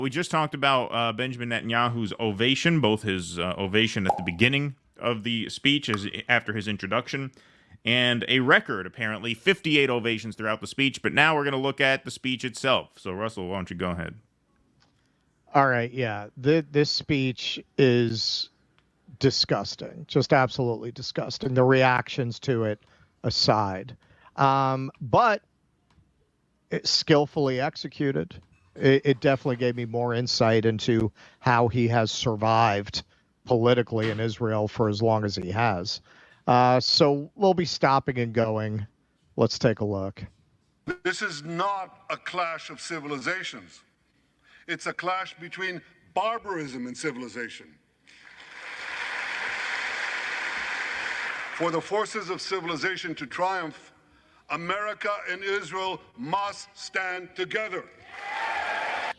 We just talked about Benjamin Netanyahu's ovation, both his ovation at the beginning of the speech as after his introduction, and a record, apparently, 58 ovations throughout the speech. But now we're going to look at the speech itself. So, Russell, why don't you go ahead? All right, yeah. This speech is disgusting, just absolutely disgusting. The reactions to it aside. But it's skillfully executed. It definitely gave me more insight into how he has survived politically in Israel for as long as he has. So we'll be stopping and going. Let's take a look. This is not a clash of civilizations. It's a clash between barbarism and civilization. For the forces of civilization to triumph, America and Israel must stand together.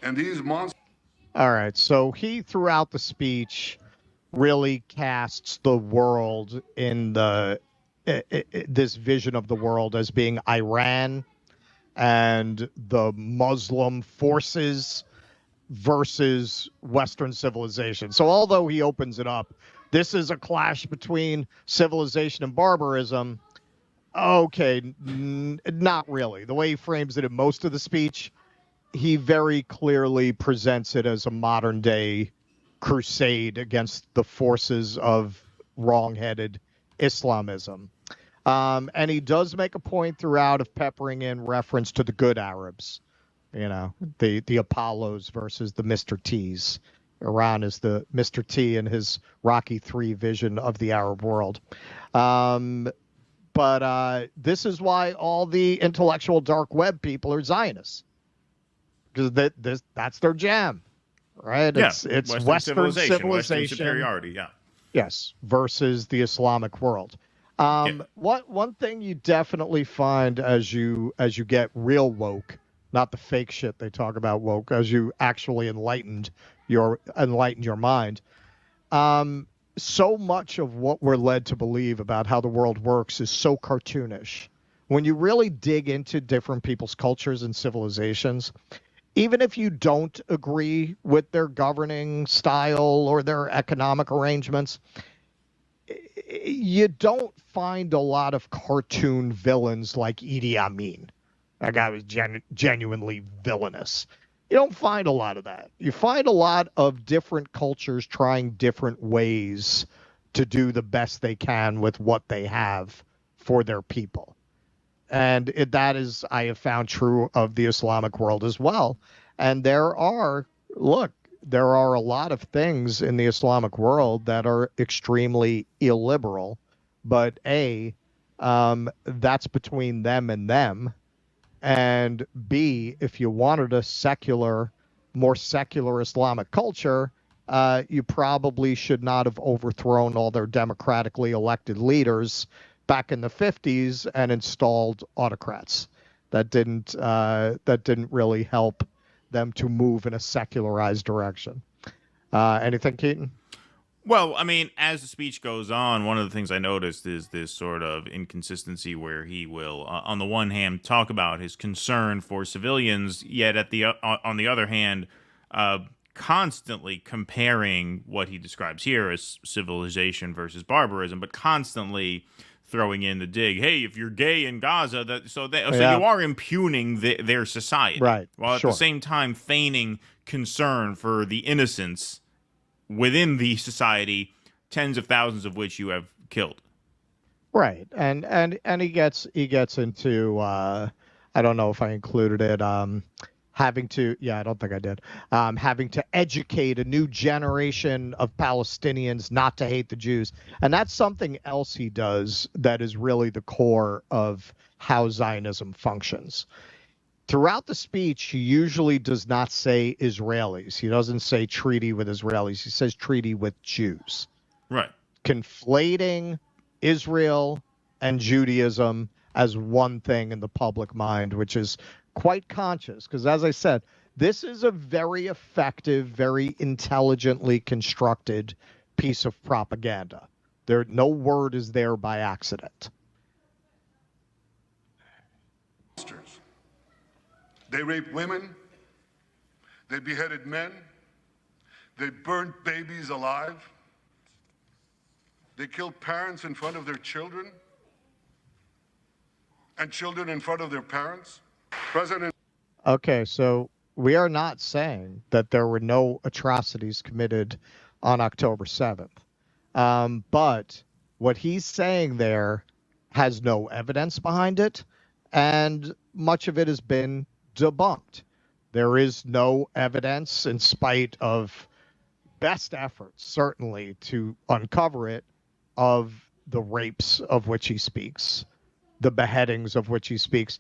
And these monsters. All right, so he, throughout the speech, really casts the world in this vision of the world as being Iran and the Muslim forces versus Western civilization. So although he opens it up, this is a clash between civilization and barbarism. Okay, not really. The way he frames it in most of the speech, he very clearly presents it as a modern day crusade against the forces of wrong-headed Islamism. And he does make a point throughout of peppering in reference to the good Arabs, you know, the Apollos versus the Mr. T's. Iran is the Mr. T in his Rocky III vision of the Arab world. But this is why all the intellectual dark web people are Zionists. Because that's their jam, right? Yeah, it's Western civilization, Western superiority, yeah. Yes, versus the Islamic world. One thing you definitely find as you get real woke, not the fake shit they talk about woke, as you actually enlightened your mind. So much of what we're led to believe about how the world works is so cartoonish. When you really dig into different people's cultures and civilizations, even if you don't agree with their governing style or their economic arrangements, you don't find a lot of cartoon villains like Idi Amin. That guy was genuinely villainous. You don't find a lot of that. You find a lot of different cultures trying different ways to do the best they can with what they have for their people. And that is, I have found, true of the Islamic world as well. And there are a lot of things in the Islamic world that are extremely illiberal, but that's between them and them. And B, if you wanted a more secular Islamic culture, you probably should not have overthrown all their democratically elected leaders back in the 50s and installed autocrats. That didn't really help them to move in a secularized direction. Anything, Keaton? Well, I mean, as the speech goes on, one of the things I noticed is this sort of inconsistency where he will, on the one hand, talk about his concern for civilians, yet on the other hand, constantly comparing what he describes here as civilization versus barbarism, but constantly throwing in the dig, hey, if you're gay in Gaza, so you are impugning their society, right? While at the same time feigning concern for the innocents within the society, tens of thousands of which you have killed. Right, and he gets into I don't know if I included it. Having to, I don't think I did. Having to educate a new generation of Palestinians not to hate the Jews. And that's something else he does that is really the core of how Zionism functions. Throughout the speech, he usually does not say Israelis. He doesn't say treaty with Israelis. He says treaty with Jews. Right. Conflating Israel and Judaism as one thing in the public mind, which is quite conscious, because as I said, this is a very effective, very intelligently constructed piece of propaganda. No word is there by accident. They rape women, They beheaded men. They burned babies alive. They killed parents in front of their children and children in front of their parents. President. Okay, so we are not saying that there were no atrocities committed on October 7th. But what he's saying there has no evidence behind it, and much of it has been debunked. There is no evidence, in spite of best efforts, certainly, to uncover it, of the rapes of which he speaks, the beheadings of which he speaks.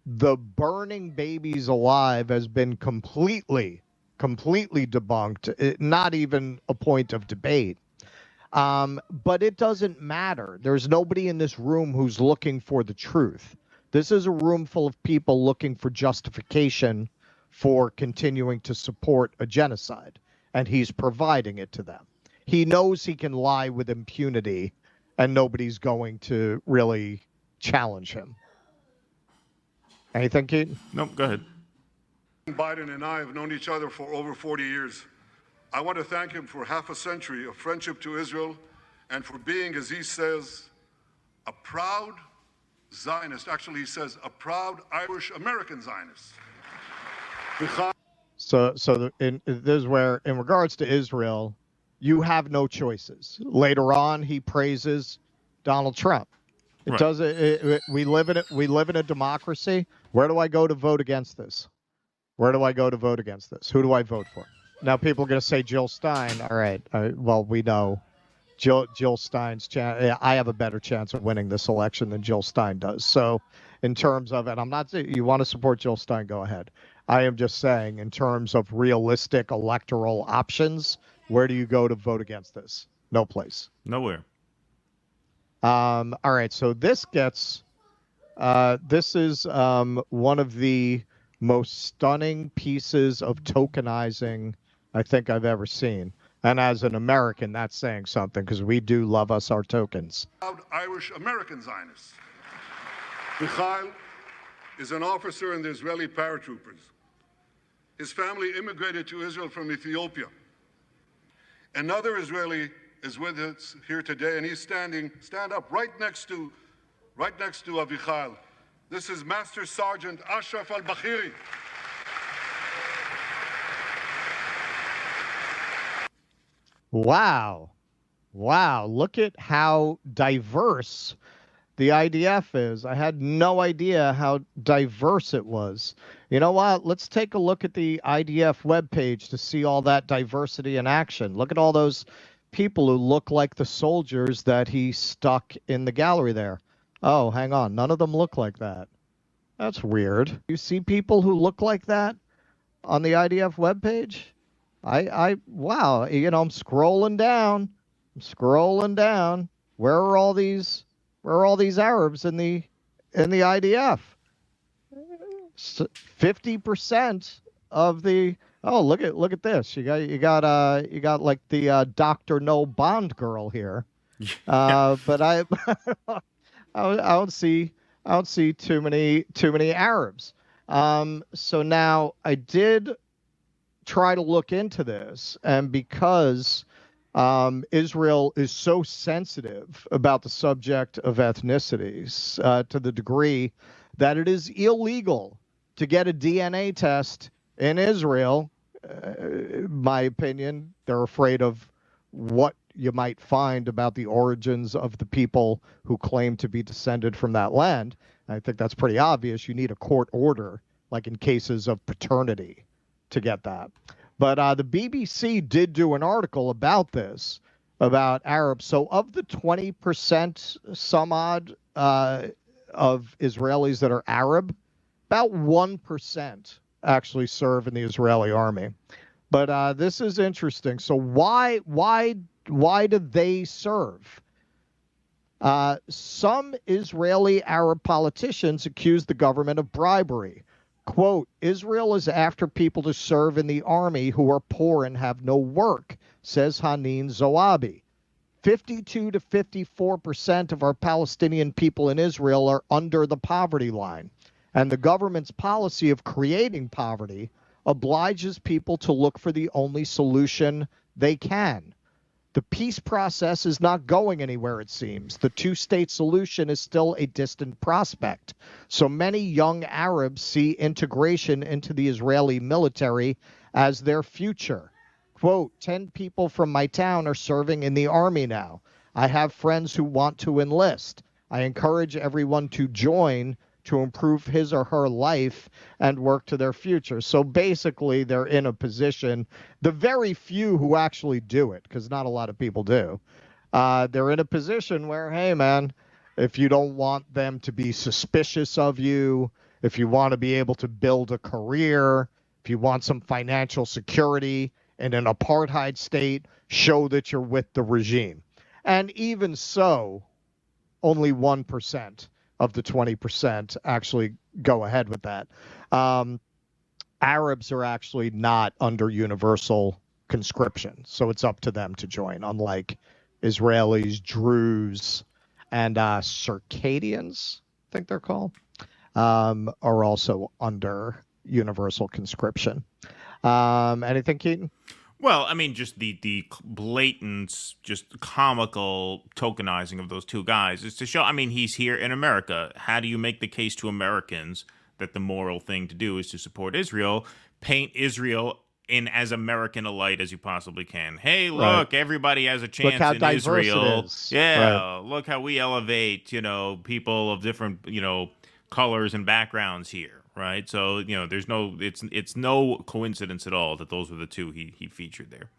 The burning babies alive has been completely debunked, not even a point of debate. But it doesn't matter. There's nobody in this room who's looking for the truth. This is a room full of people looking for justification for continuing to support a genocide, and he's providing it to them. He knows he can lie with impunity, and nobody's going to really challenge him. Anything, Keaton? Nope, go ahead. Biden and I have known each other for over 40 years. I want to thank him for half a century of friendship to Israel and for being, as he says, a proud Zionist. Actually, he says a proud Irish-American Zionist. So this is where, in regards to Israel, you have no choices. Later on, he praises Donald Trump. It Right. doesn't. We live in it. We live in a democracy. Where do I go to vote against this? Where do I go to vote against this? Who do I vote for? Now, people are going to say Jill Stein. All right. Well, we know Jill Stein's chance. I have a better chance of winning this election than Jill Stein does. So, in terms of, and I'm not saying you want to support Jill Stein, go ahead. I am just saying, in terms of realistic electoral options, where do you go to vote against this? No place. Nowhere. All right. So this gets. This is one of the most stunning pieces of tokenizing I think I've ever seen. And as an American, that's saying something, because we do love us our tokens. Proud Irish-American Zionist. Mikhail is an officer in the Israeli paratroopers. His family immigrated to Israel from Ethiopia. Another Israeli is with us here today, and he's stand up right next to Avichal. This is Master Sergeant Ashraf al-Bakhiri. Wow. Look at how diverse the IDF is. I had no idea how diverse it was. You know what? Let's take a look at the IDF webpage to see all that diversity in action. Look at all those people who look like the soldiers that he stuck in the gallery there. Oh, hang on. None of them look like that. That's weird. You see people who look like that on the IDF webpage? Wow. You know, I'm scrolling down. Where are all these Arabs in the IDF? 50% of the. Oh, look at this. You got like the Dr. No Bond girl here. But I don't see too many Arabs. So now I did try to look into this, and because Israel is so sensitive about the subject of ethnicities to the degree that it is illegal to get a DNA test in Israel. My opinion, they're afraid of what you might find about the origins of the people who claim to be descended from that land. I think that's pretty obvious. You need a court order, like in cases of paternity, to get that. But the BBC did do an article about this, about Arabs. So of the 20% some odd of Israelis that are Arab, about 1% actually serve in the Israeli army. But this is interesting. So why do they serve? Some Israeli Arab politicians accuse the government of bribery. Quote, Israel is after people to serve in the army who are poor and have no work, says Hanin Zoabi. 52 to 54% of our Palestinian people in Israel are under the poverty line. And the government's policy of creating poverty obliges people to look for the only solution they can. The peace process is not going anywhere, it seems. The two-state solution is still a distant prospect. So many young Arabs see integration into the Israeli military as their future. Quote, 10 people from my town are serving in the army now. I have friends who want to enlist. I encourage everyone to join to improve his or her life and work to their future. So basically, they're in a position, the very few who actually do it, because not a lot of people do, they're in a position where, hey, man, if you don't want them to be suspicious of you, if you want to be able to build a career, if you want some financial security in an apartheid state, show that you're with the regime. And even so, only 1% of the 20% actually go ahead with that. Arabs are actually not under universal conscription, so it's up to them to join, unlike Israelis, Druze, and Circadians, I think they're called, are also under universal conscription. Anything, Keaton? Well, I mean, just the blatant, just comical tokenizing of those two guys is to show. I mean, he's here in America. How do you make the case to Americans that the moral thing to do is to support Israel? Paint Israel in as American a light as you possibly can. Hey, look, everybody has a chance how in diverse Israel. it is. Yeah, look how we elevate, people of different, colors and backgrounds here. Right, so there's it's no coincidence at all that those were the two he featured there.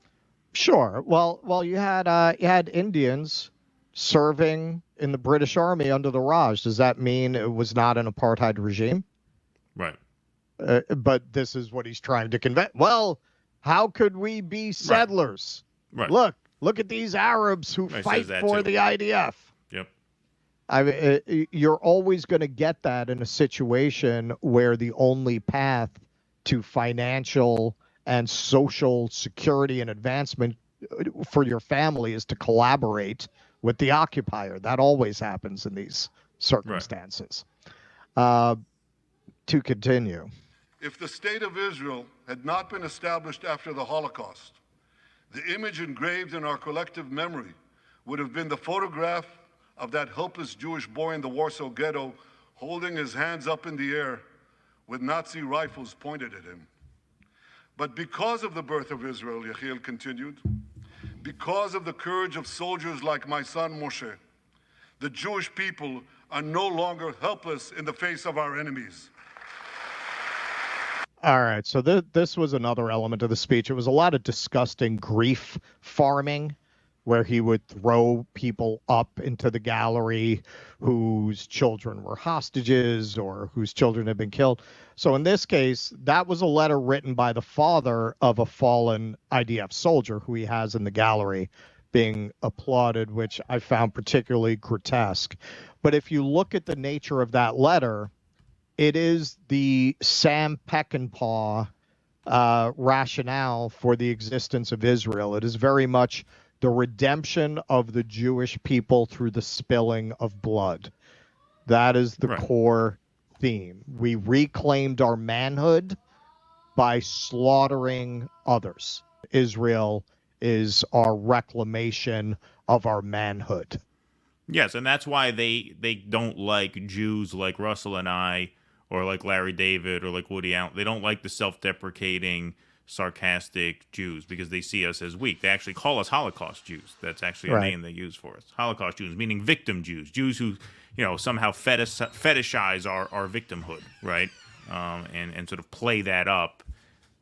Sure. Well, you had Indians serving in the British Army under the Raj. Does that mean it was not an apartheid regime? Right. But this is what he's trying to convey. Well, how could we be settlers? Right. Look at these Arabs who fight for the IDF. Yep. I mean, you're always going to get that in a situation where the only path to financial and social security and advancement for your family is to collaborate with the occupier. That always happens in these circumstances. To continue. If the state of Israel had not been established after the Holocaust, the image engraved in our collective memory would have been the photograph of that helpless Jewish boy in the Warsaw Ghetto holding his hands up in the air with Nazi rifles pointed at him. But because of the birth of Israel, Yechiel continued, because of the courage of soldiers like my son Moshe, the Jewish people are no longer helpless in the face of our enemies. All right, so this was another element of the speech. It was a lot of disgusting grief farming, where he would throw people up into the gallery whose children were hostages or whose children had been killed. So in this case, that was a letter written by the father of a fallen IDF soldier who he has in the gallery being applauded, which I found particularly grotesque. But if you look at the nature of that letter, it is the Sam Peckinpah rationale for the existence of Israel. It is very much the redemption of the Jewish people through the spilling of blood. That is the core theme. We reclaimed our manhood by slaughtering others. Israel is our reclamation of our manhood. Yes, and that's why they don't like Jews like Russell and I, or like Larry David, or like Woody Allen. They don't like the self-deprecating, sarcastic Jews because they see us as weak. They actually call us Holocaust Jews. That's actually a name they use for us. Holocaust Jews, meaning victim Jews. Jews who, somehow fetishize our victimhood, right? And sort of play that up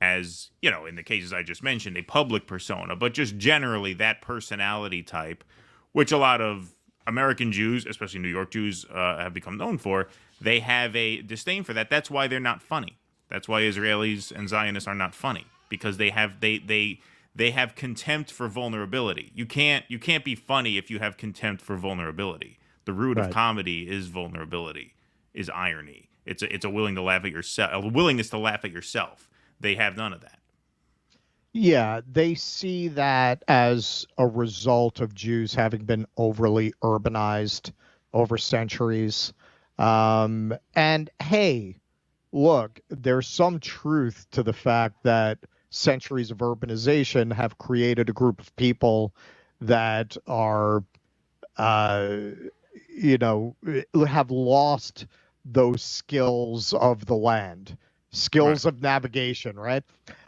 as, in the cases I just mentioned, a public persona, but just generally that personality type, which a lot of American Jews, especially New York Jews, have become known for. They have a disdain for that. That's why they're not funny. That's why Israelis and Zionists are not funny, because they have contempt for vulnerability. You can't be funny if you have contempt for vulnerability. The root of comedy is vulnerability, is irony. It's a willingness to laugh at yourself. They have none of that. Yeah, they see that as a result of Jews having been overly urbanized over centuries. And hey, look, there's some truth to the fact that centuries of urbanization have created a group of people that are, have lost those skills of the land, skills of navigation, right?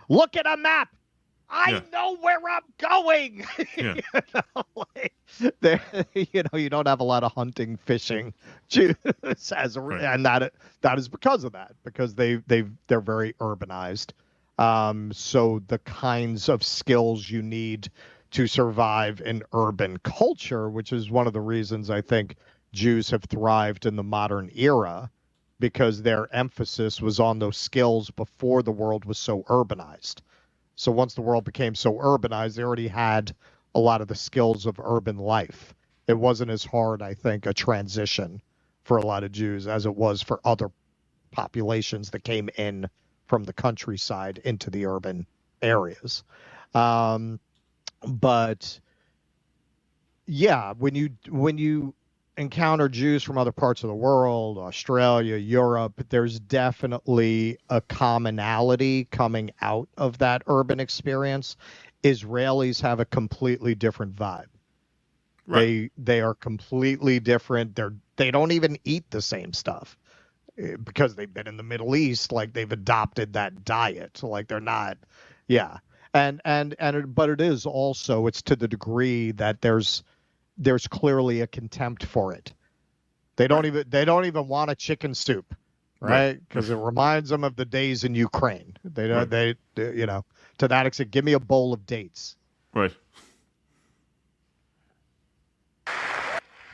Look at a map. I know where I'm going. Yeah. You don't have a lot of hunting, fishing Jews, and that is because of that, because they're very urbanized. So the kinds of skills you need to survive in urban culture, which is one of the reasons I think Jews have thrived in the modern era, because their emphasis was on those skills before the world was so urbanized. So once the world became so urbanized, they already had a lot of the skills of urban life. It wasn't as hard, I think, a transition for a lot of Jews as it was for other populations that came in from the countryside into the urban areas. But yeah, when you encounter Jews from other parts of the world, Australia, Europe, there's definitely a commonality coming out of that urban experience. Israelis have a completely different vibe. Right. They are completely different. They don't even eat the same stuff because they've been in the Middle East. Like, they've adopted that diet. Like, they're not, yeah. But it is also, it's to the degree that there's clearly a contempt for it. They don't even want a chicken soup, right? Because it reminds them of the days in Ukraine. They to that extent, give me a bowl of dates. Right.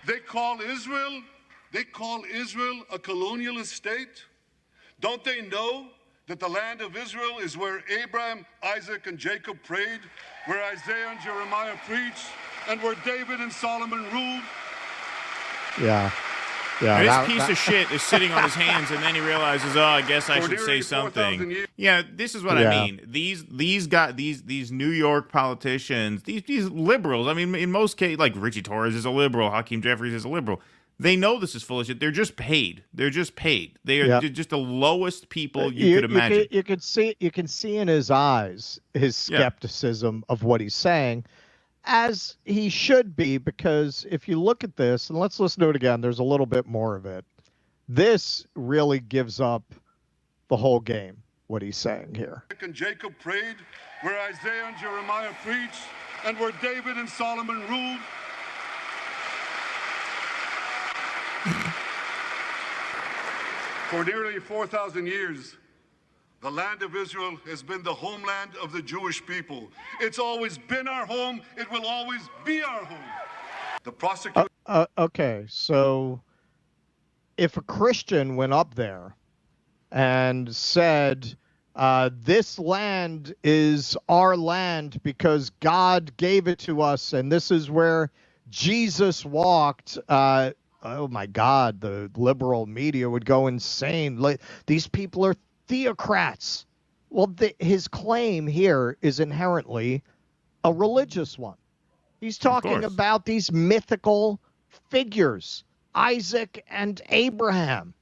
They call Israel a colonialist state. Don't they know that the land of Israel is where Abraham, Isaac, and Jacob prayed, where Isaiah and Jeremiah preached, and where David and Solomon ruled? Yeah. And this piece of shit is sitting on his hands, and then he realizes, I guess I should say something. Yeah, this is what I mean. These New York politicians, these liberals. I mean, in most cases, like Richie Torres is a liberal, Hakeem Jeffries is a liberal. They know this is full of shit. They're just paid. They are just the lowest people you could imagine. You can see in his eyes his skepticism of what he's saying, as he should be, because if you look at this, and let's listen to it again, there's a little bit more of it. This really gives up the whole game, what he's saying here. And Jacob prayed, where Isaiah and Jeremiah preached, and where David and Solomon ruled. For nearly 4,000 years, the land of Israel has been the homeland of the Jewish people. It's always been our home. It will always be our home. The prosecutor... Okay, so if a Christian went up there and said, this land is our land because God gave it to us, and this is where Jesus walked... oh my God, the liberal media would go insane. Like, these people are theocrats. Well, his claim here is inherently a religious one. He's talking about these mythical figures, Isaac and Abraham,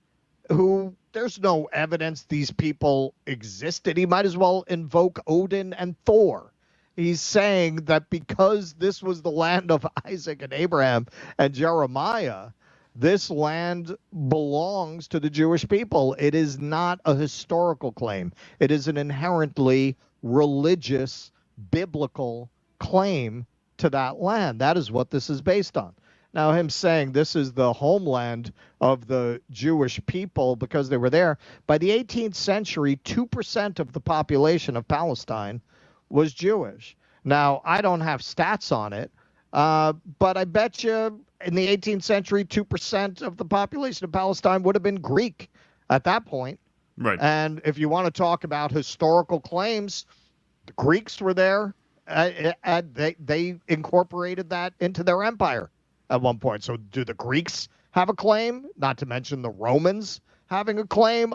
who there's no evidence these people existed. He might as well invoke Odin and Thor. He's saying that because this was the land of Isaac and Abraham and Jeremiah, this land belongs to the Jewish people. It is not a historical claim. It is an inherently religious, biblical claim to that land. That is what this is based on. Now, him saying this is the homeland of the Jewish people because they were there, by the 18th century, 2% of the population of Palestine was Jewish. Now, I don't have stats on it, but I bet you in the 18th century, 2% of the population of Palestine would have been Greek at that point. Right. And if you want to talk about historical claims, the Greeks were there. They incorporated that into their empire at one point. So do the Greeks have a claim? Not to mention the Romans having a claim.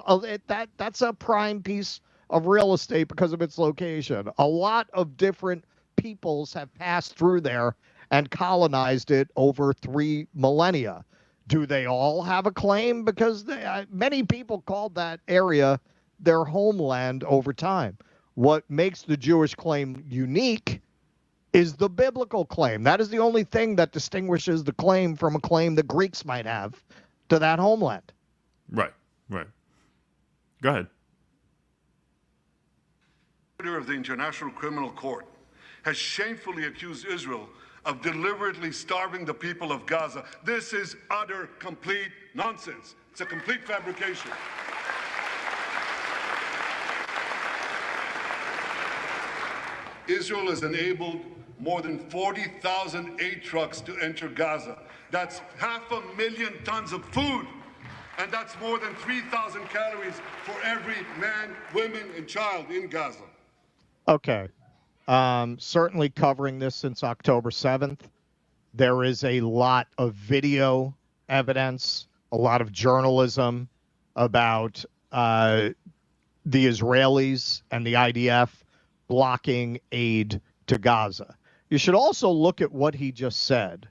That's a prime piece of real estate because of its location. A lot of different peoples have passed through there and colonized it over 3 millennia. Do they all have a claim? Because many people called that area their homeland over time. What makes the Jewish claim unique is the biblical claim. That is the only thing that distinguishes the claim from a claim the Greeks might have to that homeland. Right. Go ahead. Of the International Criminal Court has shamefully accused Israel of deliberately starving the people of Gaza. This is utter, complete nonsense. It's a complete fabrication. Israel has enabled more than 40,000 aid trucks to enter Gaza. That's 500,000 tons of food. And that's more than 3,000 calories for every man, woman, and child in Gaza. Okay. Certainly covering this since October 7th. There is a lot of video evidence, a lot of journalism about the Israelis and the IDF blocking aid to Gaza. You should also look at what he just said.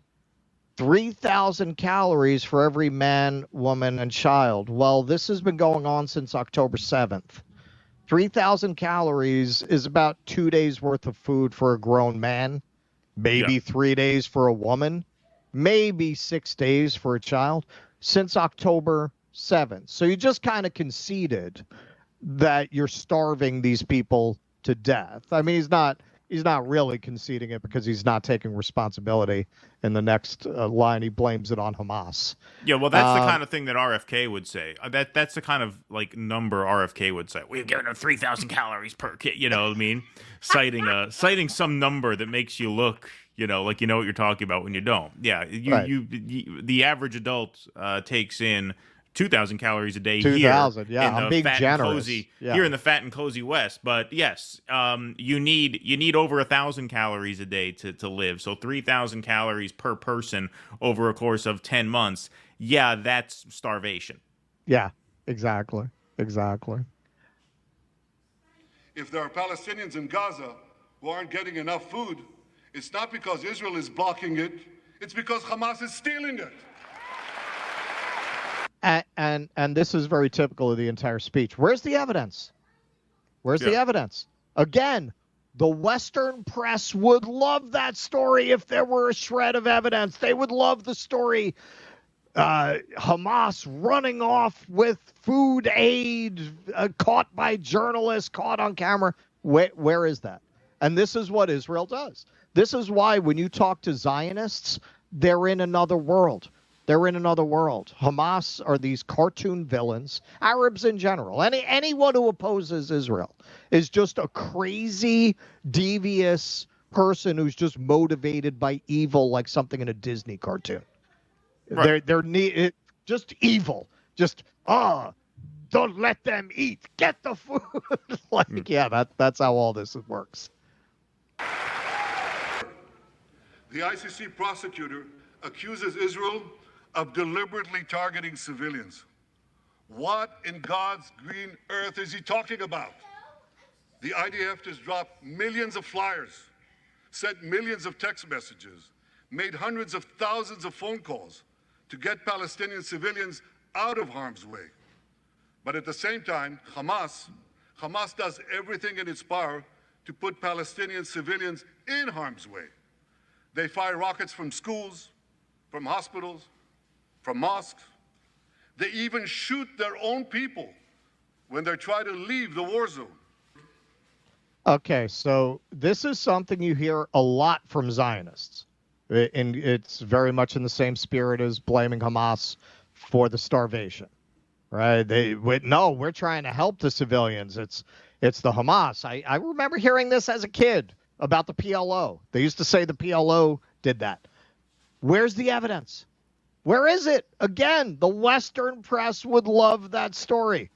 3,000 calories for every man, woman, and child. Well, this has been going on since October 7th. 3,000 calories is about 2 days worth of food for a grown man, maybe 3 days for a woman, maybe 6 days for a child, since October 7th. So you just kind of conceded that you're starving these people to death. I mean, he's not really conceding it because he's not taking responsibility. In the next line, he blames it on Hamas. Yeah, well, that's the kind of thing that RFK would say. That's the kind of like number RFK would say. We've given him 3,000 calories per kid. You know what I mean? citing some number that makes you look, like you know what you're talking about when you don't. Yeah, the average adult takes in 2,000 calories a day 2,000, here. I'm being generous. Here in the fat and cozy West. But yes, you need over 1,000 calories a day to live. So 3,000 calories per person over a course of 10 months. Yeah, that's starvation. Yeah, exactly. If there are Palestinians in Gaza who aren't getting enough food, it's not because Israel is blocking it. It's because Hamas is stealing it. And this is very typical of the entire speech. Where's the evidence? The evidence? Again, the Western press would love that story if there were a shred of evidence. They would love the story. Hamas running off with food aid, caught by journalists, caught on camera. Where is that? And this is what Israel does. This is why when you talk to Zionists, they're in another world. Hamas are these cartoon villains. Arabs in general. Anyone who opposes Israel is just a crazy, devious person who's just motivated by evil, like something in a Disney cartoon. Right. They're just evil. Just don't let them eat. Get the food. That's how all this works. The ICC prosecutor accuses Israel of deliberately targeting civilians. What in God's green earth is he talking about? The IDF just dropped millions of flyers, sent millions of text messages, made hundreds of thousands of phone calls to get Palestinian civilians out of harm's way. But at the same time, Hamas does everything in its power to put Palestinian civilians in harm's way. They fire rockets from schools, from hospitals, from mosques. They even shoot their own people when they try to leave the war zone. Okay, so this is something you hear a lot from Zionists. And it's very much in the same spirit as blaming Hamas for the starvation, right? We're trying to help the civilians. It's the Hamas. I remember hearing this as a kid about the PLO. They used to say the PLO did that. Where's the evidence? Where is it? Again, the Western press would love that story.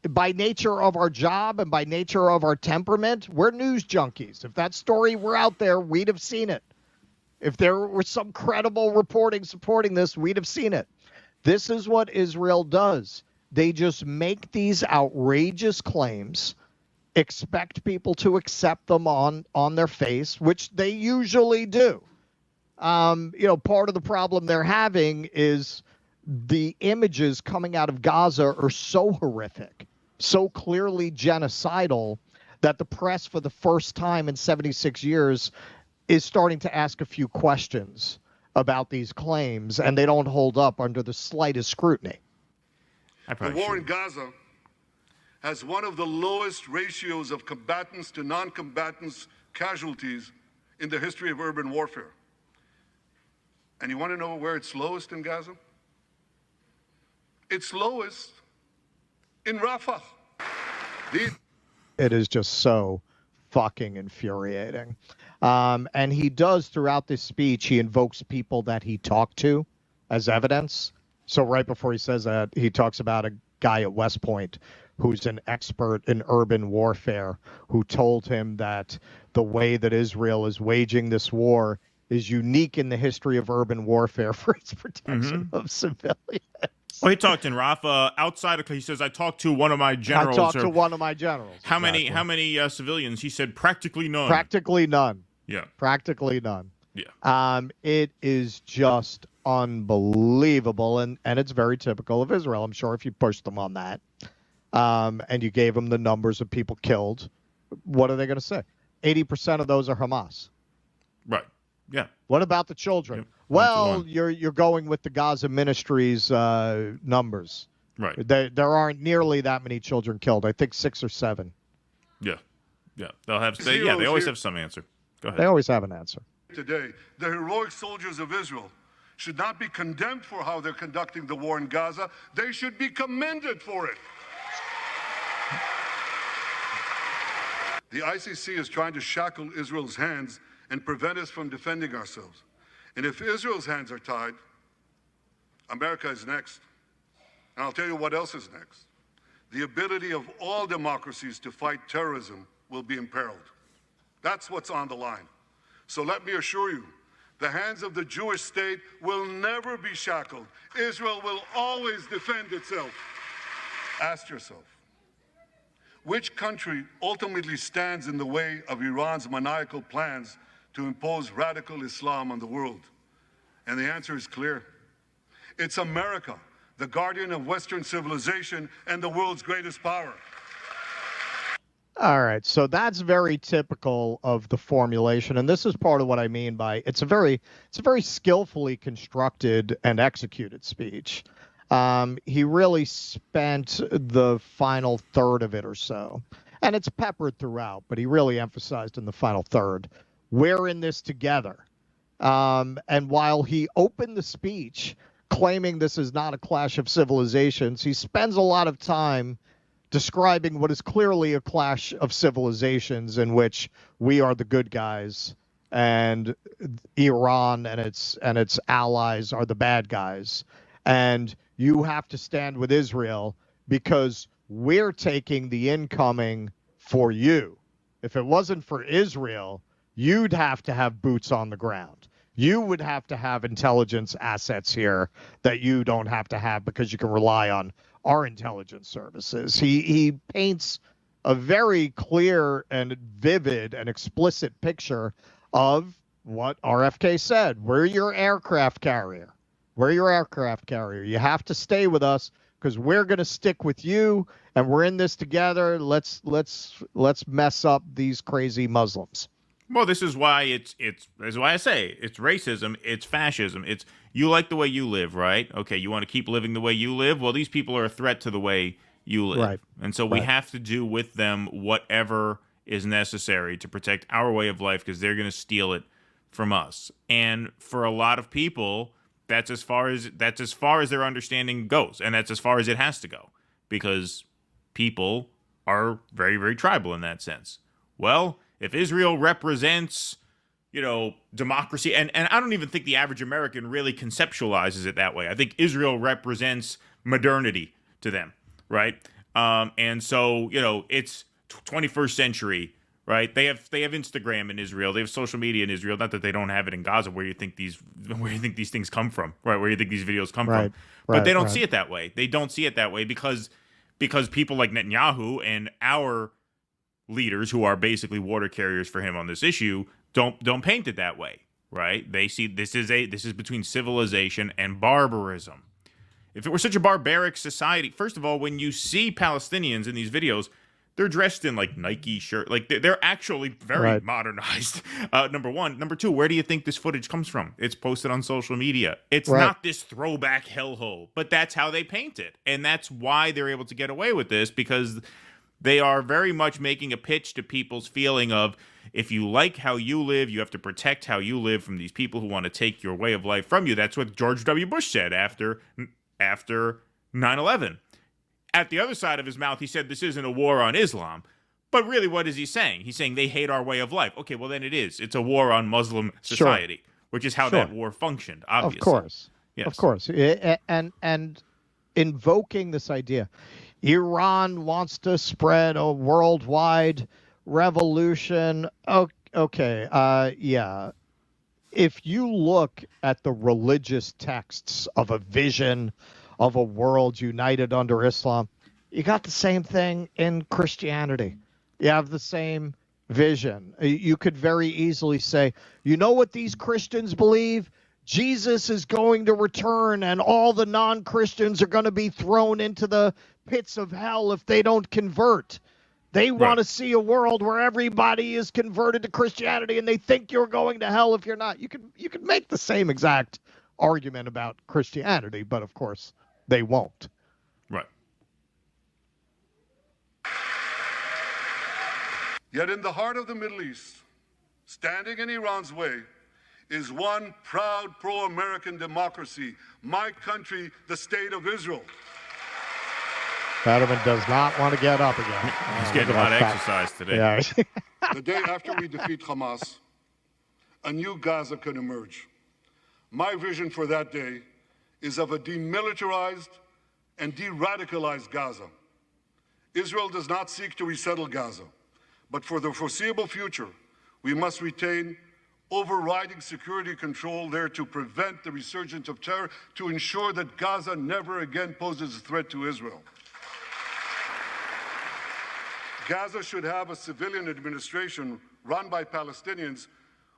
By nature of our job and by nature of our temperament, we're news junkies. If that story were out there, we'd have seen it. If there were some credible reporting supporting this, we'd have seen it. This is what Israel does. They just make these outrageous claims, expect people to accept them on their face, which they usually do. Part of the problem they're having is the images coming out of Gaza are so horrific, so clearly genocidal, that the press, for the first time in 76 years, is starting to ask a few questions about these claims, and they don't hold up under the slightest scrutiny. The war in Gaza has one of the lowest ratios of combatants to non-combatants casualties in the history of urban warfare. And you want to know where it's lowest in Gaza? It's lowest in Rafah. It is just so fucking infuriating. And he does, throughout this speech, he invokes people that he talked to as evidence. So right before he says that, he talks about a guy at West Point who's an expert in urban warfare, who told him that the way that Israel is waging this war is unique in the history of urban warfare for its protection of civilians. Well, he talked in Rafah outside of. He says, "I talked to one of my generals." I talked to one of my generals. How many civilians? He said, "Practically none." Practically none. Yeah. Practically none. Yeah. It is just unbelievable, and it's very typical of Israel. I'm sure if you pushed them on that, and you gave them the numbers of people killed, what are they going to say? 80% of those are Hamas. Right. Yeah. What about the children? Yep. Well, you're going with the Gaza Ministry's numbers. Right. There aren't nearly that many children killed. I think 6 or 7. Yeah. Yeah. They'll have. They always have some answer. Go ahead. They always have an answer. Today, the heroic soldiers of Israel should not be condemned for how they're conducting the war in Gaza. They should be commended for it. The ICC is trying to shackle Israel's hands and prevent us from defending ourselves. And if Israel's hands are tied, America is next. And I'll tell you what else is next. The ability of all democracies to fight terrorism will be imperiled. That's what's on the line. So let me assure you, the hands of the Jewish state will never be shackled. Israel will always defend itself. Ask yourself, which country ultimately stands in the way of Iran's maniacal plans to impose radical Islam on the world? And the answer is clear. It's America, the guardian of Western civilization and the world's greatest power. All right, so that's very typical of the formulation, and this is part of what I mean by it's a very skillfully constructed and executed speech. He really spent the final third of it or so, and it's peppered throughout, but he really emphasized in the final third, we're in this together. And while he opened the speech claiming this is not a clash of civilizations, he spends a lot of time describing what is clearly a clash of civilizations in which we are the good guys and Iran and its allies are the bad guys. And you have to stand with Israel because we're taking the incoming for you. If it wasn't for Israel, you'd have to have boots on the ground. You would have to have intelligence assets here that you don't have to have because you can rely on our intelligence services. He paints a very clear and vivid and explicit picture of what RFK said. We're your aircraft carrier. We're your aircraft carrier. You have to stay with us because we're going to stick with you, and we're in this together. Let's mess up these crazy Muslims. Well, this is why this is why I say it's racism, it's fascism, it's you like the way you live, right? Okay, you want to keep living the way you live? Well, these people are a threat to the way you live. Right. And so we have to do with them whatever is necessary to protect our way of life because they're going to steal it from us. And for a lot of people, that's as far as their understanding goes, and that's as far as it has to go because people are very, very tribal in that sense. Well, if Israel represents, democracy, and I don't even think the average American really conceptualizes it that way. I think Israel represents modernity to them, right? And so, it's 21st century, right? They have Instagram in Israel. They have social media in Israel. Not that they don't have it in Gaza, where you think these things come from, right? Where you think these videos come from. But they don't see it that way. They don't see it that way because people like Netanyahu and our leaders who are basically water carriers for him on this issue don't paint it that way, right? They see this is between civilization and barbarism. If it were such a barbaric society, first of all, when you see Palestinians in these videos, they're dressed in like Nike shirt, like they're actually very Right. modernized. Number one, number two, where do you think this footage comes from? It's posted on social media. It's Right. not this throwback hellhole, but that's how they paint it, and that's why they're able to get away with this, because they are very much making a pitch to people's feeling of, if you like how you live, you have to protect how you live from these people who want to take your way of life from you. That's what George W. Bush said after 9/11. At the other side of his mouth, he said this isn't a war on Islam. But really, what is he saying? He's saying they hate our way of life. Okay, well, then it is. It's a war on Muslim society, which is how that war functioned, obviously. Of course. Yes. Of course. And invoking this idea, Iran wants to spread a worldwide revolution. Okay. Yeah. If you look at the religious texts of a vision of a world united under Islam, you got the same thing in Christianity. You have the same vision. You could very easily say, you know what these Christians believe? Jesus is going to return and all the non-Christians are going to be thrown into the pits of hell if they don't convert. They want to see a world where everybody is converted to Christianity and they think you're going to hell if you're not. You could make the same exact argument about Christianity, but of course they won't. Right. Yet in the heart of the Middle East, standing in Iran's way, is one proud pro-American democracy, my country, the State of Israel. Fetterman does not want to get up again. He's getting a lot of exercise today. Yeah. The day after we defeat Hamas, a new Gaza can emerge. My vision for that day is of a demilitarized and de-radicalized Gaza. Israel does not seek to resettle Gaza, but for the foreseeable future, we must retain overriding security control there to prevent the resurgence of terror, to ensure that Gaza never again poses a threat to Israel. Gaza should have a civilian administration run by Palestinians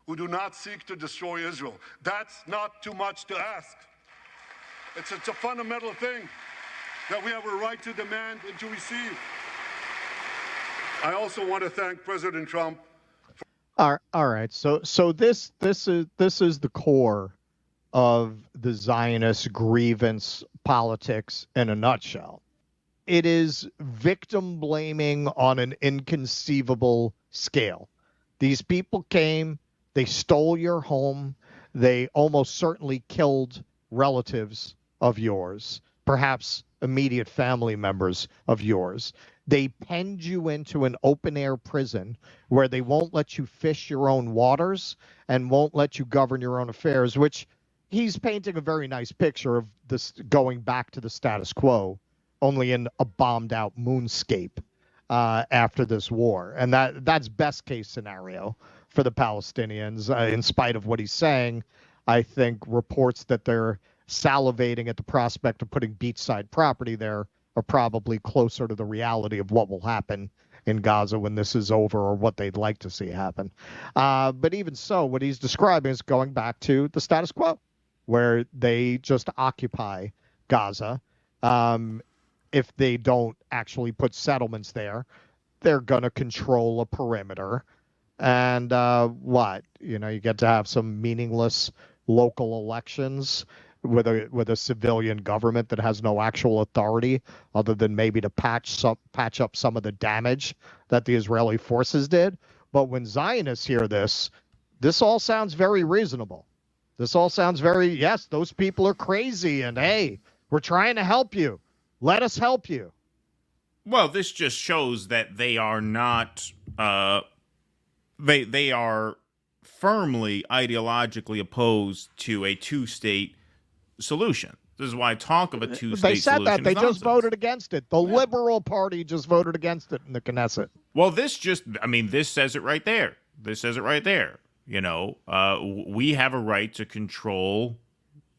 who do not seek to destroy Israel. That's not too much to ask. It's a fundamental thing that we have a right to demand and to receive. I also want to thank President Trump. All right. So this is the core of the Zionist grievance politics in a nutshell. It is victim blaming on an inconceivable scale. These people came, they stole your home, they almost certainly killed relatives of yours, perhaps immediate family members of yours. They penned you into an open air prison where they won't let you fish your own waters and won't let you govern your own affairs, which he's painting a very nice picture of this going back to the status quo, only in a bombed out moonscape after this war. And that's best case scenario for the Palestinians. In spite of what he's saying, I think reports that they're salivating at the prospect of putting beachside property there are probably closer to the reality of what will happen in Gaza when this is over, or what they'd like to see happen. But even so, what he's describing is going back to the status quo, where they just occupy Gaza. If they don't actually put settlements there, they're going to control a perimeter. And you get to have some meaningless local elections with a civilian government that has no actual authority other than maybe to patch up some of the damage that the Israeli forces did. But when Zionists hear this all sounds very reasonable. This all sounds very, yes, those people are crazy, and hey, we're trying to help you. Let us help you. Well, this just shows that they are not they are firmly ideologically opposed to a two-state solution. This is why talk of a two-state solution. They said that. They just nonsense. voted against it. The Liberal Party just voted against it in the Knesset. Well, this says it right there. This says it right there. You know, we have a right to control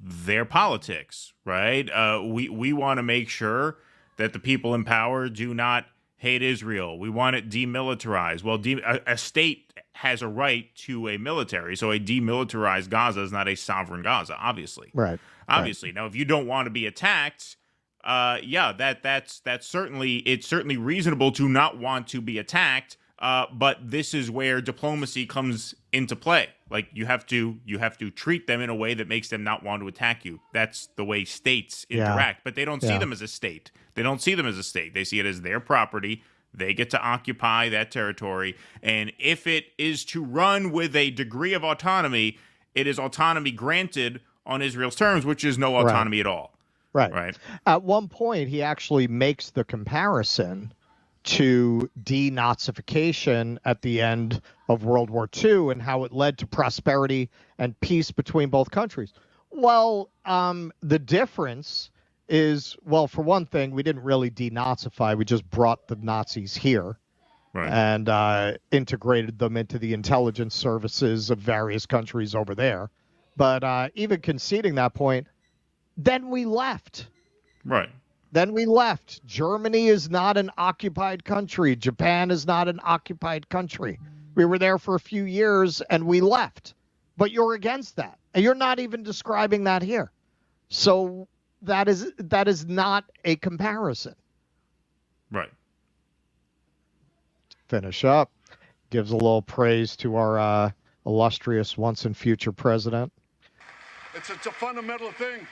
their politics, right? We want to make sure that the people in power do not hate Israel. We want it demilitarized. Well, a state has a right to a military, so a demilitarized Gaza is not a sovereign Gaza, obviously. Right. Obviously. Now, if you don't want to be attacked, yeah, that's certainly, it's certainly reasonable to not want to be attacked. But this is where diplomacy comes into play. Like you have to treat them in a way that makes them not want to attack you. That's the way states interact. But they don't see them as a state. They don't see them as a state. They see it as their property. They get to occupy that territory. And if it is to run with a degree of autonomy, it is autonomy granted on Israel's terms, which is no autonomy at all. Right. At one point, he actually makes the comparison to denazification at the end of World War II and how it led to prosperity and peace between both countries. Well, the difference is, well, for one thing, we didn't really denazify. We just brought the Nazis here and integrated them into the intelligence services of various countries over there. But even conceding that point, then we left. Right. Then we left. Germany is not an occupied country. Japan is not an occupied country. We were there for a few years and we left. But you're against that. And you're not even describing that here. So that is not a comparison. Right. Finish up. Gives a little praise to our illustrious once and future president. It's a fundamental thing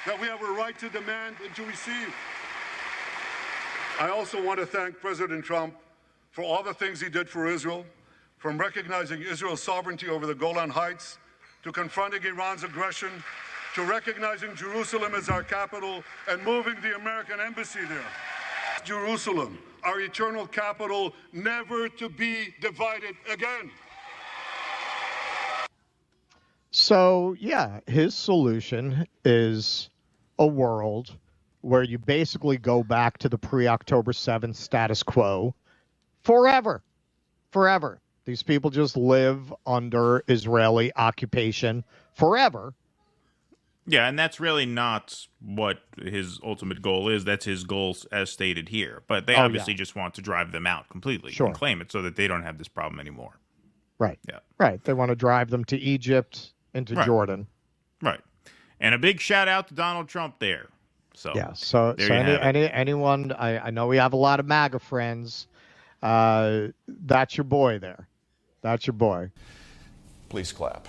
that we have a right to demand and to receive. I also want to thank President Trump for all the things he did for Israel, from recognizing Israel's sovereignty over the Golan Heights, to confronting Iran's aggression, to recognizing Jerusalem as our capital and moving the American embassy there. Jerusalem, our eternal capital, never to be divided again. So, yeah, his solution is a world where you basically go back to the pre-October 7th status quo forever. Forever. These people just live under Israeli occupation forever. Yeah, and that's really not what his ultimate goal is. That's his goal as stated here. But they obviously just want to drive them out completely and claim it so that they don't have this problem anymore. Right. Yeah. Right. They want to drive them to Egypt, into Jordan. Right. And a big shout out to Donald Trump there. So yeah. So anyone, I know we have a lot of MAGA friends. That's your boy there. That's your boy. Please clap.